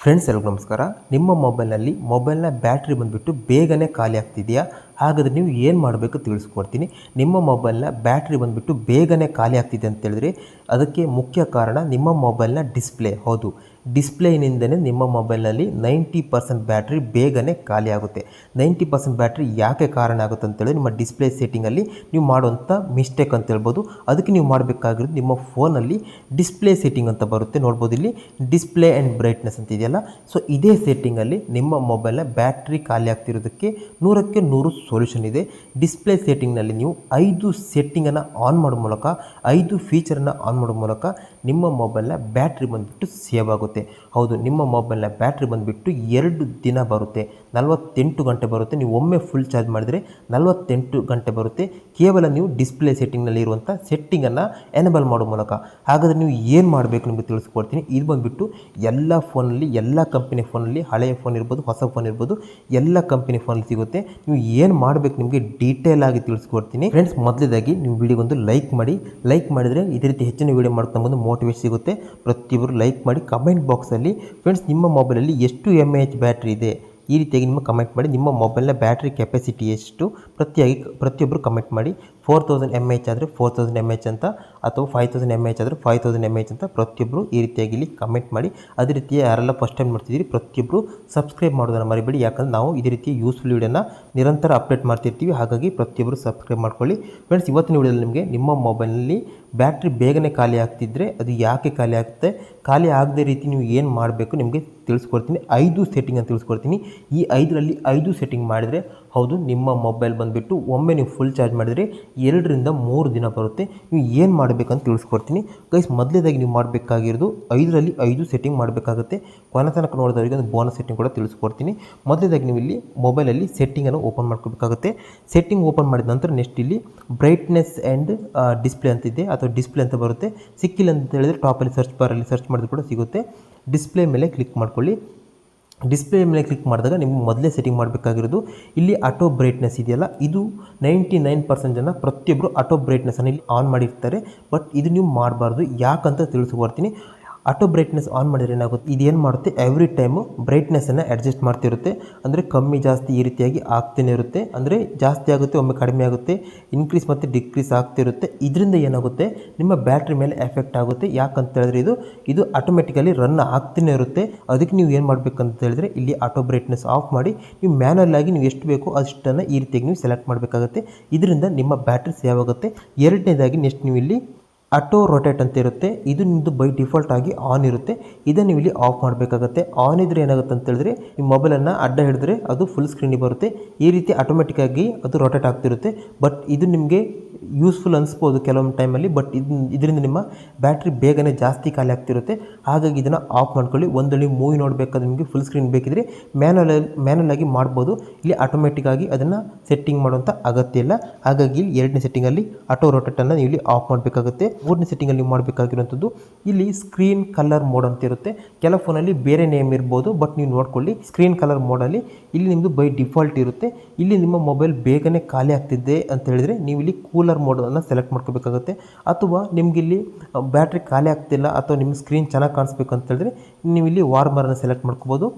Friends ಎಲ್ಲರಿಗೂ ನಮಸ್ಕಾರ. ನಿಮ್ಮ ಮೊಬೈಲ್ನ ಬ್ಯಾಟ್ರಿ ಬಂದುಬಿಟ್ಟು ಬೇಗನೆ ಖಾಲಿ ಆಗ್ತಿದೆಯಾ? ಹಾಗಾದರೆ ನೀವು ಏನು ಮಾಡಬೇಕು ತಿಳಿಸ್ಕೊಡ್ತೀನಿ. ನಿಮ್ಮ ಮೊಬೈಲ್ನ ಬ್ಯಾಟ್ರಿ ಬಂದುಬಿಟ್ಟು ಬೇಗನೆ ಖಾಲಿ ಆಗ್ತಿದೆ ಅಂತೇಳಿದ್ರೆ ಅದಕ್ಕೆ ಮುಖ್ಯ ಕಾರಣ ನಿಮ್ಮ ಮೊಬೈಲ್ನ ಡಿಸ್ಪ್ಲೇ. ಹೌದು, ಡಿಸ್ಪ್ಲೇನಿಂದಲೇ ನಿಮ್ಮ ಮೊಬೈಲ್ನಲ್ಲಿ 90% ಬ್ಯಾಟ್ರಿ ಬೇಗನೆ ಖಾಲಿ ಆಗುತ್ತೆ. 90% ಬ್ಯಾಟ್ರಿ ಯಾಕೆ ಕಾರಣ ಆಗುತ್ತೆ ಅಂತೇಳಿದ್ರೆ ನಿಮ್ಮ ಡಿಸ್ಪ್ಲೇ ಸೆಟ್ಟಿಂಗಲ್ಲಿ ನೀವು ಮಾಡುವಂಥ ಮಿಸ್ಟೇಕ್ ಅಂತ ಹೇಳ್ಬೋದು. ಅದಕ್ಕೆ ನೀವು ಮಾಡಬೇಕಾಗಿರೋದು ನಿಮ್ಮ ಫೋನಲ್ಲಿ ಡಿಸ್ಪ್ಲೇ ಸೆಟ್ಟಿಂಗ್ ಅಂತ ಬರುತ್ತೆ, ನೋಡ್ಬೋದು ಇಲ್ಲಿ ಡಿಸ್ಪ್ಲೇ ಆ್ಯಂಡ್ ಬ್ರೈಟ್ನೆಸ್ ಅಂತ ಇದೆಯಲ್ಲ. ಸೊ ಇದೇ ಸೆಟ್ಟಿಂಗಲ್ಲಿ ನಿಮ್ಮ ಮೊಬೈಲ್ನ ಬ್ಯಾಟ್ರಿ ಖಾಲಿ ಆಗ್ತಿರೋದಕ್ಕೆ 100ಕ್ಕೆ 100 ಸೊಲ್ಯೂಷನ್ ಇದೆ. ಡಿಸ್ಪ್ಲೇ ಸೆಟ್ಟಿಂಗ್ನಲ್ಲಿ ನೀವು 5 ಸೆಟ್ಟಿಂಗನ್ನು ಆನ್ ಮಾಡೋ ಮೂಲಕ, 5 ಫೀಚರನ್ನು ಆನ್ ಮಾಡೋ ಮೂಲಕ ನಿಮ್ಮ ಮೊಬೈಲ್ನ ಬ್ಯಾಟ್ರಿ ಬಂದುಬಿಟ್ಟು ಸೇವ್ ಆಗುತ್ತೆ. ಹೌದು, ನಿಮ್ಮ ಮೊಬೈಲ್ನ ಬ್ಯಾಟ್ರಿ ಬಂದುಬಿಟ್ಟು 2 ದಿನ ಬರುತ್ತೆ, 48 ಗಂಟೆ ಬರುತ್ತೆ. ನೀವು ಒಮ್ಮೆ ಫುಲ್ ಚಾರ್ಜ್ ಮಾಡಿದರೆ 48 ಗಂಟೆ ಬರುತ್ತೆ, ಕೇವಲ ನೀವು ಡಿಸ್ಪ್ಲೇ ಸೆಟ್ಟಿಂಗ್ನಲ್ಲಿ ಇರುವಂಥ ಸೆಟ್ಟಿಂಗನ್ನು ಎನೇಬಲ್ ಮಾಡೋ ಮೂಲಕ. ಹಾಗಾದರೆ ನೀವು ಏನು ಮಾಡಬೇಕು ನಿಮಗೆ ತಿಳಿಸ್ಕೊಡ್ತೀನಿ. ಇದು ಬಂದುಬಿಟ್ಟು ಎಲ್ಲ ಫೋನಲ್ಲಿ, ಎಲ್ಲ ಕಂಪನಿ ಫೋನಲ್ಲಿ, ಹಳೆಯ ಫೋನ್ ಇರ್ಬೋದು, ಹೊಸ ಫೋನ್ ಇರ್ಬೋದು, ಎಲ್ಲ ಕಂಪನಿ ಫೋನಲ್ಲಿ ಸಿಗುತ್ತೆ. ನೀವು ಏನು ಮಾಡಬೇಕು ನಿಮಗೆ ಡೀಟೇಲ್ ಆಗಿ ತಿಳಿಸ್ಕೊಡ್ತೀನಿ. ಫ್ರೆಂಡ್ಸ್, ಮೊದಲೇದಾಗಿ ನೀವು ವಿಡಿಯೋಗೊಂದು ಲೈಕ್ ಮಾಡಿದರೆ ಇದೇ ರೀತಿ ಹೆಚ್ಚಿನ ವಿಡಿಯೋ ಮಾಡ್ಕೊಂಡು ಮೋಟಿವೇಟ್ ಸಿಗುತ್ತೆ. ಪ್ರತಿಯೊಬ್ಬರು ಲೈಕ್ ಮಾಡಿ. ಕಮೆಂಟ್ ಬಾಕ್ಸಲ್ಲಿ ಫ್ರೆಂಡ್ಸ್ ನಿಮ್ಮ ಮೊಬೈಲಲ್ಲಿ ಎಷ್ಟು mAh ಬ್ಯಾಟ್ರಿ ಇದೆ ಈ ರೀತಿಯಾಗಿ ನಿಮ್ಮ ಕಮೆಂಟ್ ಮಾಡಿ. ನಿಮ್ಮ ಮೊಬೈಲ್ನ ಬ್ಯಾಟ್ರಿ ಕೆಪಾಸಿಟಿ ಎಷ್ಟು ಪ್ರತಿಯೊಬ್ಬರು ಕಮೆಂಟ್ ಮಾಡಿ. 4000 mAh ಆದರೆ 4000 mAh ಅಂತ, ಅಥವಾ 5000 mAh ಆದರೆ 5000 mAh ಅಂತ ಪ್ರತಿಯೊಬ್ಬರು ಈ ರೀತಿಯಾಗಿ ಇಲ್ಲಿ ಕಮೆಂಟ್ ಮಾಡಿ. ಅದೇ ರೀತಿ ಯಾರೆಲ್ಲ ಫಸ್ಟ್ ಟೈಮ್ ನೋಡ್ತಿದ್ದೀರಿ ಪ್ರತಿಯೊಬ್ಬರು ಸಬ್ಸ್ಕ್ರೈಬ್ ಮಾಡೋದನ್ನು ಮರಿಬೇಡಿ. ಯಾಕಂದರೆ ನಾವು ಇದೇ ರೀತಿ ಯೂಸ್ಫುಲ್ ವಿಡಿಯೋನ ನಿರಂತರ ಅಪ್ಡೇಟ್ ಮಾಡ್ತಿರ್ತೀವಿ. ಹಾಗಾಗಿ ಪ್ರತಿಯೊಬ್ಬರು ಸಬ್ಸ್ಕ್ರೈಬ್ ಮಾಡ್ಕೊಳ್ಳಿ. ಫ್ರೆಂಡ್ಸ್, ಇವತ್ತಿನ ವಿಡಿಯೋದಲ್ಲಿ ನಿಮಗೆ ನಿಮ್ಮ ಮೊಬೈಲ್ನಲ್ಲಿ ಬ್ಯಾಟ್ರಿ ಬೇಗನೆ ಖಾಲಿ ಆಗ್ತಿದ್ರೆ ಅದು ಯಾಕೆ ಖಾಲಿ ಆಗುತ್ತೆ, ಖಾಲಿ ಆಗದೇ ರೀತಿ ನೀವು ಏನು ಮಾಡಬೇಕು ನಿಮಗೆ ತಿಳಿಸ್ಕೊಡ್ತೀನಿ. 5 ಸೆಟ್ಟಿಂಗ್ ಅಂತ ತಿಳಿಸ್ಕೊಡ್ತೀನಿ. ಈ 5ರಲ್ಲಿ 5 ಸೆಟ್ಟಿಂಗ್ ಮಾಡಿದರೆ ಹೌದು ನಿಮ್ಮ ಮೊಬೈಲ್ ಬಂದುಬಿಟ್ಟು ಒಮ್ಮೆ ನೀವು ಫುಲ್ ಚಾರ್ಜ್ ಮಾಡಿದರೆ 2 ರಿಂದ 3 ದಿನ ಬರುತ್ತೆ. ನೀವು ಏನು ಮಾಡಬೇಕಂತ ತಿಳಿಸ್ಕೊಡ್ತೀನಿ. ಗೈಸ್, ಮೊದಲೇದಾಗಿ ನೀವು ಮಾಡಬೇಕಾಗಿರೋದು 5ರಲ್ಲಿ 5 ಸೆಟ್ಟಿಂಗ್ ಮಾಡಬೇಕಾಗುತ್ತೆ. ಕೊನೆ ತನಕ ನೋಡಿದವರಿಗೆ ಒಂದು ಬೋನಸ್ ಸೆಟ್ಟಿಂಗ್ ಕೂಡ ತಿಳಿಸ್ಕೊಡ್ತೀನಿ. ಮೊದಲೇದಾಗಿ ನೀವು ಇಲ್ಲಿ ಮೊಬೈಲಲ್ಲಿ ಸೆಟ್ಟಿಂಗನ್ನು ಓಪನ್ ಮಾಡ್ಕೋಬೇಕಾಗುತ್ತೆ. ಸೆಟ್ಟಿಂಗ್ ಓಪನ್ ಮಾಡಿದ ನಂತರ ನೆಕ್ಸ್ಟ್ ಇಲ್ಲಿ ಬ್ರೈಟ್ನೆಸ್ ಆ್ಯಂಡ್ ಡಿಸ್ಪ್ಲೇ ಅಂತಿದೆ, ಅಥವಾ ಡಿಸ್ಪ್ಲೇ ಅಂತ ಬರುತ್ತೆ. ಸಿಕ್ಕಿಲ್ಲ ಅಂತ ಹೇಳಿದರೆ ಟಾಪಲ್ಲಿ ಸರ್ಚ್ ಬಾರಲ್ಲಿ ಸರ್ಚ್ ಮಾಡಿದ್ರು ಕೂಡ ಸಿಗುತ್ತೆ. ಡಿಸ್ಪ್ಲೇ ಮೇಲೆ ಕ್ಲಿಕ್ ಮಾಡ್ಕೊಳ್ಳಿ. ಡಿಸ್ಪ್ಲೇ ಮೇಲೆ ಕ್ಲಿಕ್ ಮಾಡಿದಾಗ ನಿಮಗೆ ಮೊದಲೇ ಸೆಟ್ಟಿಂಗ್ ಮಾಡಬೇಕಾಗಿರೋದು ಇಲ್ಲಿ ಆಟೋ ಬ್ರೈಟ್ನೆಸ್ ಇದೆಯಲ್ಲ, ಇದು 99% ಜನ ಪ್ರತಿಯೊಬ್ಬರು ಆಟೋ ಬ್ರೈಟ್ನೆಸ್ಸನ್ನು ಇಲ್ಲಿ ಆನ್ ಮಾಡಿರ್ತಾರೆ. ಬಟ್ ಇದು ನೀವು ಮಾಡಬಾರ್ದು. ಯಾಕಂತ ತಿಳಿಸ್ಕೊಡ್ತೀನಿ. ಆಟೋ ಬ್ರೈಟ್ನೆಸ್ ಆನ್ ಮಾಡಿದರೆ ಏನಾಗುತ್ತೆ, ಇದೇನು ಮಾಡುತ್ತೆ, ಎವ್ರಿ ಟೈಮು ಬ್ರೈಟ್ನೆಸ್ಸನ್ನು ಅಡ್ಜಸ್ಟ್ ಮಾಡ್ತಿರುತ್ತೆ. ಅಂದರೆ ಕಮ್ಮಿ ಜಾಸ್ತಿ ಈ ರೀತಿಯಾಗಿ ಆಗ್ತಾನೆ ಇರುತ್ತೆ. ಅಂದರೆ ಜಾಸ್ತಿ ಆಗುತ್ತೆ, ಒಮ್ಮೆ ಕಡಿಮೆ ಆಗುತ್ತೆ, ಇನ್ಕ್ರೀಸ್ ಮತ್ತು ಡಿಕ್ರೀಸ್ ಆಗ್ತಿರುತ್ತೆ. ಇದರಿಂದ ಏನಾಗುತ್ತೆ, ನಿಮ್ಮ ಬ್ಯಾಟ್ರಿ ಮೇಲೆ ಎಫೆಕ್ಟ್ ಆಗುತ್ತೆ. ಯಾಕಂತ ಹೇಳಿದ್ರೆ ಇದು ಆಟೋಮೆಟಿಕಲಿ ರನ್ ಆಗ್ತಾನೆ ಇರುತ್ತೆ. ಅದಕ್ಕೆ ನೀವು ಏನು ಮಾಡಬೇಕಂತ ಹೇಳಿದ್ರೆ ಇಲ್ಲಿ ಆಟೋ ಬ್ರೈಟ್ನೆಸ್ ಆಫ್ ಮಾಡಿ ನೀವು ಮ್ಯಾನುವಲ್ ಆಗಿ ನೀವು ಎಷ್ಟು ಬೇಕೋ ಅಷ್ಟನ್ನು ಈ ರೀತಿಯಾಗಿ ನೀವು ಸೆಲೆಕ್ಟ್ ಮಾಡಬೇಕಾಗುತ್ತೆ. ಇದರಿಂದ ನಿಮ್ಮ ಬ್ಯಾಟ್ರಿ ಸೇವ್ ಆಗುತ್ತೆ. ಎರಡನೇದಾಗಿ ನೆಕ್ಸ್ಟ್ ನೀವು ಇಲ್ಲಿ ಆಟೋ ರೊಟೇಟ್ ಅಂತ ಇರುತ್ತೆ. ಇದು ನಿಮ್ಮದು ಬೈ ಡಿಫಾಲ್ಟ್ ಆಗಿ ಆನ್ ಇರುತ್ತೆ. ಇದನ್ನು ನೀವು ಇಲ್ಲಿ ಆಫ್ ಮಾಡಬೇಕಾಗುತ್ತೆ. ಆನ್ ಇದ್ರೆ ಏನಾಗುತ್ತೆ ಅಂತ ಹೇಳಿದ್ರೆ ನಿಮ್ಮ ಮೊಬೈಲನ್ನು ಅಡ್ಡ ಹಿಡಿದ್ರೆ ಅದು ಫುಲ್ ಸ್ಕ್ರೀನಿಗೆ ಬರುತ್ತೆ. ಈ ರೀತಿ ಆಟೋಮೆಟಿಕ್ಕಾಗಿ ಅದು ರೊಟೇಟ್ ಆಗ್ತಿರುತ್ತೆ. ಬಟ್ ಇದು ನಿಮಗೆ ಯೂಸ್ಫುಲ್ ಅನಿಸ್ಬೋದು ಕೆಲವೊಂದು ಟೈಮಲ್ಲಿ. ಬಟ್ ಇದರಿಂದ ನಿಮ್ಮ ಬ್ಯಾಟ್ರಿ ಬೇಗನೆ ಜಾಸ್ತಿ ಖಾಲಿ ಆಗ್ತಿರುತ್ತೆ. ಹಾಗಾಗಿ ಇದನ್ನು ಆಫ್ ಮಾಡ್ಕೊಳ್ಳಿ. ಒಂದು ನೀವು ಮೂವಿ ನೋಡಬೇಕಾದ್ರೆ ನಿಮಗೆ ಫುಲ್ ಸ್ಕ್ರೀನ್ ಬೇಕಿದ್ರೆ ಮ್ಯಾನುವಲ್ ಆಗಿ ಮಾಡ್ಬೋದು. ಇಲ್ಲಿ ಆಟೋಮೆಟಿಕ್ಕಾಗಿ ಅದನ್ನು ಸೆಟ್ಟಿಂಗ್ ಮಾಡುವಂಥ ಅಗತ್ಯ ಇಲ್ಲ. ಹಾಗಾಗಿ ಇಲ್ಲಿ 2ನೇ ಸೆಟ್ಟಿಂಗಲ್ಲಿ ಆಟೋ ರೊಟೇಟನ್ನು ನೀವು ಇಲ್ಲಿ ಆಫ್ ಮಾಡಬೇಕಾಗುತ್ತೆ. 3ನೇ ಸೆಟ್ಟಿಂಗಲ್ಲಿ ನೀವು ಮಾಡಬೇಕಾಗಿರುವಂಥದ್ದು ಇಲ್ಲಿ ಸ್ಕ್ರೀನ್ ಕಲರ್ ಮೋಡ್ ಅಂತ ಇರುತ್ತೆ. ಕೆಲವು ಫೋನಲ್ಲಿ ಬೇರೆ ನೇಮ್ ಇರ್ಬೋದು, ಬಟ್ ನೀವು ನೋಡ್ಕೊಳ್ಳಿ ಸ್ಕ್ರೀನ್ ಕಲರ್ ಮೋಡಲ್ಲಿ ಇಲ್ಲಿ ನಿಮ್ಮದು ಬೈ ಡಿಫಾಲ್ಟ್ ಇರುತ್ತೆ. ಇಲ್ಲಿ ನಿಮ್ಮ ಮೊಬೈಲ್ ಬೇಗನೆ ಖಾಲಿ ಆಗ್ತಿದೆ ಅಂತ ಹೇಳಿದರೆ ನೀವು ಇಲ್ಲಿ ಕೂಲರ್ ಮೋಡನ್ನು ಸೆಲೆಕ್ಟ್ ಮಾಡ್ಕೋಬೇಕಾಗುತ್ತೆ. ಅಥವಾ ನಿಮ್ಗೆ ಇಲ್ಲಿ ಬ್ಯಾಟ್ರಿ ಖಾಲಿ ಆಗ್ತಿಲ್ಲ ಅಥವಾ ನಿಮ್ಮ ಸ್ಕ್ರೀನ್ ಚೆನ್ನಾಗಿ ಕಾಣಿಸ್ಬೇಕು ಅಂತ ಹೇಳಿದ್ರೆ ನೀವು ಇಲ್ಲಿ ವಾರ್ಮರನ್ನು ಸೆಲೆಕ್ಟ್ ಮಾಡ್ಕೋಬೋದು.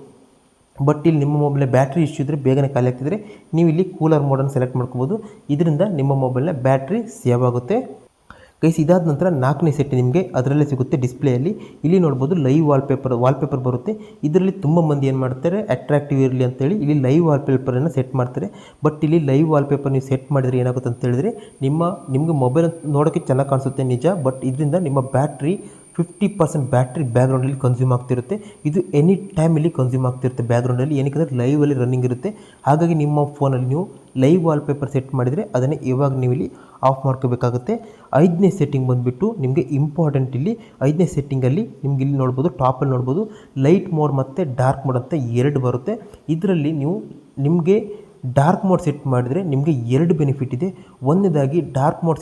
ಬಟ್ ಇಲ್ಲಿ ನಿಮ್ಮ ಮೊಬೈಲ್ ಬ್ಯಾಟ್ರಿ ಇಶ್ಯೂ ಇದ್ದರೆ ಬೇಗನೆ ಖಾಲಿ ಆಗ್ತಿದ್ರೆ ನೀವು ಇಲ್ಲಿ ಕೂಲರ್ ಮೋಡನ್ನು ಸೆಲೆಕ್ಟ್ ಮಾಡ್ಕೋಬೋದು. ಇದರಿಂದ ನಿಮ್ಮ ಮೊಬೈಲ್ನ ಬ್ಯಾಟ್ರಿ ಸೇವ್ ಆಗುತ್ತೆ. ಗೈಸ್, ಇದಾದ ನಂತರ 4ನೇ ಸೆಟ್ ನಿಮಗೆ ಅದರಲ್ಲೇ ಸಿಗುತ್ತೆ ಡಿಸ್ಪ್ಲೇಯಲ್ಲಿ. ಇಲ್ಲಿ ನೋಡ್ಬೋದು ಲೈವ್ ವಾಲ್ಪೇಪರ್ ಬರುತ್ತೆ. ಇದರಲ್ಲಿ ತುಂಬ ಮಂದಿ ಏನು ಮಾಡ್ತಾರೆ, ಅಟ್ರಾಕ್ಟಿವ್ ಇರಲಿ ಅಂತೇಳಿ ಇಲ್ಲಿ ಲೈವ್ ವಾಲ್ಪೇಪರನ್ನು ಸೆಟ್ ಮಾಡ್ತಾರೆ. ಬಟ್ ಇಲ್ಲಿ ಲೈವ್ ವಾಲ್ಪೇಪರ್ ನೀವು ಸೆಟ್ ಮಾಡಿದರೆ ಏನಾಗುತ್ತೆ ಅಂತ ಹೇಳಿದ್ರೆ ನಿಮಗೆ ಮೊಬೈಲ್ ನೋಡೋಕ್ಕೆ ಚೆನ್ನಾಗಿ ಕಾಣಿಸುತ್ತೆ ನಿಜ. ಬಟ್ ಇದರಿಂದ ನಿಮ್ಮ ಬ್ಯಾಟ್ರಿ 50% ಬ್ಯಾಟ್ರಿ ಬ್ಯಾಕ್ಗ್ರೌಂಡಲ್ಲಿ ಕನ್ಸ್ಯೂಮ್ ಆಗ್ತಿರುತ್ತೆ. ಇದು ಎನಿ ಟೈಮ್ ಇಲ್ಲಿ ಕನ್ಸ್ಯೂಮ್ ಆಗ್ತಿರುತ್ತೆ ಬ್ಯಾಕ್ಗ್ರೌಂಡಲ್ಲಿ. ಏನಕ್ಕೆ ಲೈವಲ್ಲಿ ರನ್ನಿಂಗ್ ಇರುತ್ತೆ. ಹಾಗಾಗಿ ನಿಮ್ಮ ಫೋನಲ್ಲಿ ನೀವು ಲೈವ್ ವಾಲ್ಪೇಪರ್ ಸೆಟ್ ಮಾಡಿದರೆ ಅದನ್ನೇ ಇವಾಗ ನೀವು ಇಲ್ಲಿ ಆಫ್ ಮಾಡ್ಕೋಬೇಕಾಗುತ್ತೆ. 5ನೇ ಸೆಟ್ಟಿಂಗ್ ಬಂದುಬಿಟ್ಟು ನಿಮಗೆ ಇಂಪಾರ್ಟೆಂಟ್. ಇಲ್ಲಿ 5ನೇ ಸೆಟ್ಟಿಂಗಲ್ಲಿ ನಿಮ್ಗೆ ಇಲ್ಲಿ ನೋಡ್ಬೋದು, ಟಾಪಲ್ಲಿ ನೋಡ್ಬೋದು ಲೈಟ್ ಮೋಡ್ ಮತ್ತು ಡಾರ್ಕ್ ಮೋಡ್ ಅಂತ 2 ಬರುತ್ತೆ. ಇದರಲ್ಲಿ ನಿಮಗೆ ಡಾರ್ಕ್ ಮೋಡ್ ಸೆಟ್ ಮಾಡಿದರೆ ನಿಮಗೆ 2 ಬೆನಿಫಿಟ್ ಇದೆ. ಒಂದನೇದಾಗಿ ಡಾರ್ಕ್ ಮೋಡ್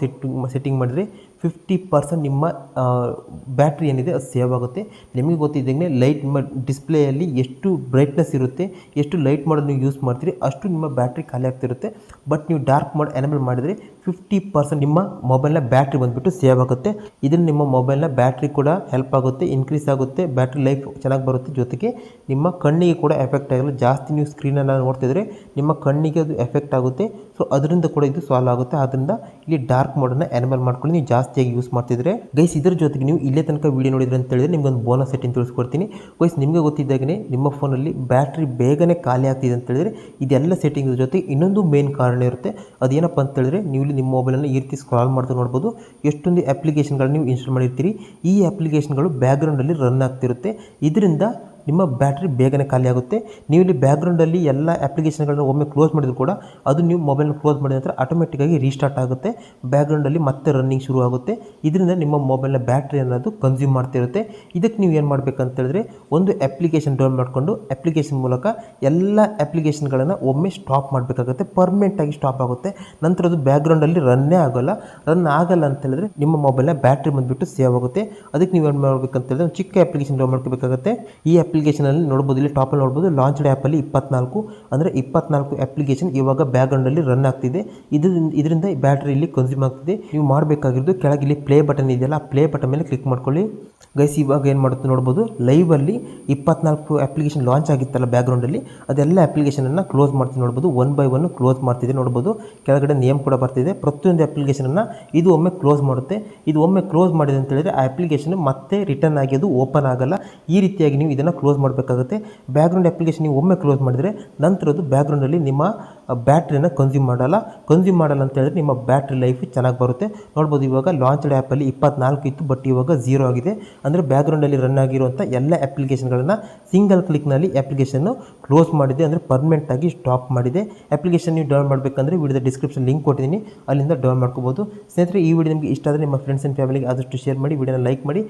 ಸೆಟ್ಟಿಂಗ್ ಮಾಡಿದರೆ 50% ನಿಮ್ಮ ಬ್ಯಾಟ್ರಿ ಏನಿದೆ ಅದು ಸೇವ್ ಆಗುತ್ತೆ. ನಿಮಗೆ ಗೊತ್ತಿದ್ದಂಗೆ ಲೈಟ್ ಡಿಸ್ಪ್ಲೇಯಲ್ಲಿ ಎಷ್ಟು ಬ್ರೈಟ್ನೆಸ್ ಇರುತ್ತೆ, ಎಷ್ಟು ಲೈಟ್ ಮೋಡ್ ನೀವು ಯೂಸ್ ಮಾಡ್ತೀರಿ ಅಷ್ಟು ನಿಮ್ಮ ಬ್ಯಾಟ್ರಿ ಖಾಲಿ ಆಗ್ತಿರುತ್ತೆ. ಬಟ್ ನೀವು ಡಾರ್ಕ್ ಮೋಡ್ ಎನೇಬಲ್ ಮಾಡಿದರೆ 50% ನಿಮ್ಮ ಮೊಬೈಲ್ನ ಬ್ಯಾಟ್ರಿ ಬಂದುಬಿಟ್ಟು ಸೇವ್ ಆಗುತ್ತೆ. ಇದರಿಂದ ನಿಮ್ಮ ಮೊಬೈಲ್ನ ಬ್ಯಾಟ್ರಿ ಕೂಡ ಹೆಲ್ಪ್ ಆಗುತ್ತೆ, ಇನ್ಕ್ರೀಸ್ ಆಗುತ್ತೆ, ಬ್ಯಾಟ್ರಿ ಲೈಫ್ ಚೆನ್ನಾಗಿ ಬರುತ್ತೆ. ಜೊತೆಗೆ ನಿಮ್ಮ ಕಣ್ಣಿಗೆ ಕೂಡ ಎಫೆಕ್ಟ್ ಆಗಲ್ಲ. ಜಾಸ್ತಿ ನೀವು ಸ್ಕ್ರೀನನ್ನು ನೋಡ್ತಿದ್ರೆ ನಿಮ್ಮ ಕಣ್ಣಿಗೆ ಅದು ಎಫೆಕ್ಟ್ ಆಗುತ್ತೆ. ಸೊ ಅದರಿಂದ ಕೂಡ ಇದು ಸಾಲ್ವ್ ಆಗುತ್ತೆ. ಆದ್ದರಿಂದ ಇಲ್ಲಿ ಡಾರ್ಕ್ ಮೋಡನ್ನು ಎನೇಬಲ್ ಮಾಡ್ಕೊಂಡು ನೀವು ಜಾಸ್ತಿಯಾಗಿ ಯೂಸ್ ಮಾಡ್ತಿದ್ರೆ ಗೈಸ್, ಇದರ ಜೊತೆಗೆ ನೀವು ಇಲ್ಲೇ ತನಕ ವೀಡಿಯೋ ನೋಡಿದ್ರೆ ಅಂತ ಹೇಳಿದ್ರೆ ನಿಮ್ಗೊಂದು ಬೋನಸ್ ಸೆಟ್ಟಿಂಗ್ ತಿಳಿಸ್ಕೊಡ್ತೀನಿ. ಗೈಸ್, ನಿಮಗೆ ಗೊತ್ತಿದ್ದಾಗೇ ನಿಮ್ಮ ಫೋನಲ್ಲಿ ಬ್ಯಾಟ್ರಿ ಬೇಗನೆ ಖಾಲಿ ಆಗ್ತಿದೆ ಅಂತ ಹೇಳಿದ್ರೆ ಇದೆಲ್ಲ ಸೆಟ್ಟಿಂಗ್ ಜೊತೆ ಇನ್ನೊಂದು ಮೇನ್ ಕಾರಣ ಇರುತ್ತೆ. ಅದೇನಪ್ಪ ಅಂತ ಹೇಳಿದ್ರೆ ನೀವು ಇಲ್ಲಿ ನಿಮ್ಮ ಮೊಬೈಲನ್ನು ಈ ರೀತಿ ಸ್ಕ್ರಾಲ್ ಮಾಡ್ತಾ ನೋಡ್ಬೋದು. ಎಷ್ಟೊಂದು ಅಪ್ಲಿಕೇಶನ್ಗಳನ್ನ ನೀವು ಇನ್ಸ್ಟಾಲ್ ಮಾಡಿರ್ತೀರಿ. ಈ ಅಪ್ಲಿಕೇಶನ್ಗಳು ಬ್ಯಾಕ್ಗ್ರೌಂಡಲ್ಲಿ ರನ್ ಆಗ್ತಿರುತ್ತೆ. ಇದರಿಂದ ನಿಮ್ಮ ಬ್ಯಾಟ್ರಿ ಬೇಗನೆ ಖಾಲಿ ಆಗುತ್ತೆ. ನೀವು ಇಲ್ಲಿ ಬ್ಯಾಕ್ಗ್ರೌಂಡಲ್ಲಿ ಎಲ್ಲ ಅಪ್ಲಿಕೇಶನ್ಗಳನ್ನ ಒಮ್ಮೆ ಕ್ಲೋಸ್ ಮಾಡಿದ್ರು ಕೂಡ ಅದು ನೀವು ಮೊಬೈಲ್ನ ಕ್ಲೋಸ್ ಮಾಡಿದ ನಂತರ ಆಟೋಮೆಟಿಕ್ಕಾಗಿ ರೀಸ್ಟಾರ್ಟ್ ಆಗುತ್ತೆ. ಬ್ಯಾಕ್ಗ್ರೌಂಡಲ್ಲಿ ಮತ್ತೆ ರನ್ನಿಂಗ್ ಶುರು ಆಗುತ್ತೆ. ಇದರಿಂದ ನಿಮ್ಮ ಮೊಬೈಲ್ನ ಬ್ಯಾಟ್ರಿ ಅನ್ನೋದು ಕನ್ಸ್ಯೂಮ್ ಮಾಡ್ತಿರುತ್ತೆ. ಇದಕ್ಕೆ ನೀವು ಏನು ಮಾಡಬೇಕಂತ ಹೇಳಿದ್ರೆ ಒಂದು ಅಪ್ಲಿಕೇಶನ್ ಡೌನ್ಲೋಡ್ ಮಾಡಿಕೊಂಡು ಅಪ್ಲಿಕೇಶನ್ ಮೂಲಕ ಎಲ್ಲ ಅಪ್ಲಿಕೇಶನ್ಗಳನ್ನು ಒಮ್ಮೆ ಸ್ಟಾಪ್ ಮಾಡಬೇಕಾಗುತ್ತೆ. ಪರ್ಮನೆಂಟಾಗಿ ಸ್ಟಾಪ್ ಆಗುತ್ತೆ. ನಂತರ ಅದು ಬ್ಯಾಕ್ಗ್ರೌಂಡಲ್ಲಿ ರನ್ ಆಗಲ್ಲ ಅಂತ ಹೇಳಿದ್ರೆ ನಿಮ್ಮ ಮೊಬೈಲ್ನ ಬ್ಯಾಟ್ರಿ ಬಂದುಬಿಟ್ಟು ಸೇವ್ ಆಗುತ್ತೆ. ಅದಕ್ಕೆ ನೀವು ಏನು ಮಾಡಬೇಕಂತ ಹೇಳಿದ್ರೆ ಒಂದು ಚಿಕ್ಕ ಅಪ್ಲಿಕೇಶನ್ ಡೌನ್ಲೋಡ್ ಮಾಡ್ಕೋಬೇಕಾಗುತ್ತೆ. ಈ ಅಪ್ಲಿಕೇಶನಲ್ಲಿ ನೋಡ್ಬೋದು, ಇಲ್ಲಿ ಟಾಪಲ್ಲಿ ನೋಡ್ಬೋದು ಲಾಂಚ್ಡ್ ಆ್ಯಪಲ್ಲಿ 24 ಅಪ್ಲಿಕೇಶನ್ ಇವಾಗ ಬ್ಯಾಕ್ಗ್ರೌಂಡಲ್ಲಿ ರನ್ ಆಗ್ತಿದೆ. ಇದರಿಂದ ಬ್ಯಾಟ್ರಿಯಲ್ಲಿ ಕನ್ಸ್ಯೂಮ್ ಆಗ್ತಿದೆ. ನೀವು ಮಾಡಬೇಕಾಗಿರೋದು ಕೆಳಗೆ ಇಲ್ಲಿ ಪ್ಲೇ ಬಟನ್ ಇದೆಯಲ್ಲ, ಆ ಪ್ಲೇ ಬಟನ್ ಮೇಲೆ ಕ್ಲಿಕ್ ಮಾಡ್ಕೊಳ್ಳಿ. ಗೈಸ್, ಇವಾಗ ಏನು ಮಾಡುತ್ತೆ ನೋಡ್ಬೋದು, ಲೈವಲ್ಲಿ 24 ಅಪ್ಲಿಕೇಶನ್ ಲಾಂಚ್ ಆಗಿತ್ತಲ್ಲ ಬ್ಯಾಕ್ಗ್ರೌಂಡಲ್ಲಿ, ಅದೆಲ್ಲ ಅಪ್ಲಿಕೇಶನನ್ನು ಕ್ಲೋಸ್ ಮಾಡ್ತೀನಿ ನೋಡ್ಬೋದು. 1 by 1 ಕ್ಲೋಸ್ ಮಾಡ್ತಿದೆ ನೋಡ್ಬೋದು. ಕೆಳಗಡೆ ನೇಮ್ ಕೂಡ ಬರ್ತಿದೆ. ಪ್ರತಿಯೊಂದು ಅಪ್ಲಿಕೇಶನನ್ನು ಇದು ಒಮ್ಮೆ ಕ್ಲೋಸ್ ಮಾಡುತ್ತೆ. ಇದು ಒಮ್ಮೆ ಕ್ಲೋಸ್ ಮಾಡಿದೆ ಅಂತ ಹೇಳಿದ್ರೆ ಆ ಅಪ್ಲಿಕೇಶನ್ ಮತ್ತೆ ರಿಟರ್ನ್ ಆಗಿ ಅದು ಓಪನ್ ಆಗಲ್ಲ. ಈ ರೀತಿಯಾಗಿ ನೀವು ಇದನ್ನು ಕ್ಲೋಸ್ ಮಾಡಬೇಕಾಗುತ್ತೆ. ಬ್ಯಾಕ್ಗ್ರೌಂಡ್ ಅಪ್ಲಿಕೇಶನ್ ನೀವು ಒಮ್ಮೆ ಕ್ಲೋಸ್ ಮಾಡಿದರೆ ನಂತರ ಅದು ಬ್ಯಾಕ್ಗ್ರೌಂಡಲ್ಲಿ ನಿಮ್ಮ ಬ್ಯಾಟ್ರಿಯನ್ನು ಕನ್ಸ್ಯೂಮ್ ಮಾಡಲ್ಲ ಅಂತ ಹೇಳಿದ್ರೆ ನಿಮ್ಮ ಬ್ಯಾಟ್ರಿ ಲೈಫ್ ಚೆನ್ನಾಗಿ ಬರುತ್ತೆ. ನೋಡ್ಬೋದು, ಇವಾಗ ಲಾಂಚ್ಡ್ ಆ್ಯಪಲ್ಲಿ 24 ಇತ್ತು, ಬಟ್ ಇವಾಗ 0 ಆಗಿದೆ. ಅಂದರೆ ಬ್ಯಾಕ್ಗ್ರೌಂಡಲ್ಲಿ ರನ್ ಆಗಿರುವಂಥ ಎಲ್ಲ ಅಪ್ಲಿಕೇಶನ್ಗಳನ್ನು ಸಿಂಗಲ್ ಕ್ಲಿಕ್ನಲ್ಲಿ ಅಪ್ಲಿಕೇಶನ್ನು ಕ್ಲೋಸ್ ಮಾಡಿದೆ, ಅಂದರೆ ಪರ್ಮನೆಂಟಾಗಿ ಸ್ಟಾಪ್ ಮಾಡಿದೆ. ಅಪ್ಲಿಕೇಶನ್ ನೀವು ಡೌನ್ಲೋಡ್ ಮಾಡಬೇಕಂದ್ರೆ ವಿಡಿಯೋದ ಡಿಸ್ಕ್ರಿಪ್ಷನ್ ಲಿಂಕ್ ಕೊಟ್ಟಿದ್ದೀನಿ, ಅಲ್ಲಿಂದ ಡೌನ್ಲೋಡ್ ಮಾಡ್ಕೋಬೋದು. ಸ್ನೇಹಿತರೆ, ಈ ವಿಡಿಯೋ ನಿಮಗೆ ಇಷ್ಟ ಆದರೆ ನಿಮ್ಮ ಫ್ರೆಂಡ್ಸ್ ಆ್ಯಂಡ್ ಫ್ಯಾಮಿಲಿಗೆ ಆದಷ್ಟು ಶೇರ್ ಮಾಡಿ, ವಿಡಿಯೋನ ಲೈಕ್ ಮಾಡಿ.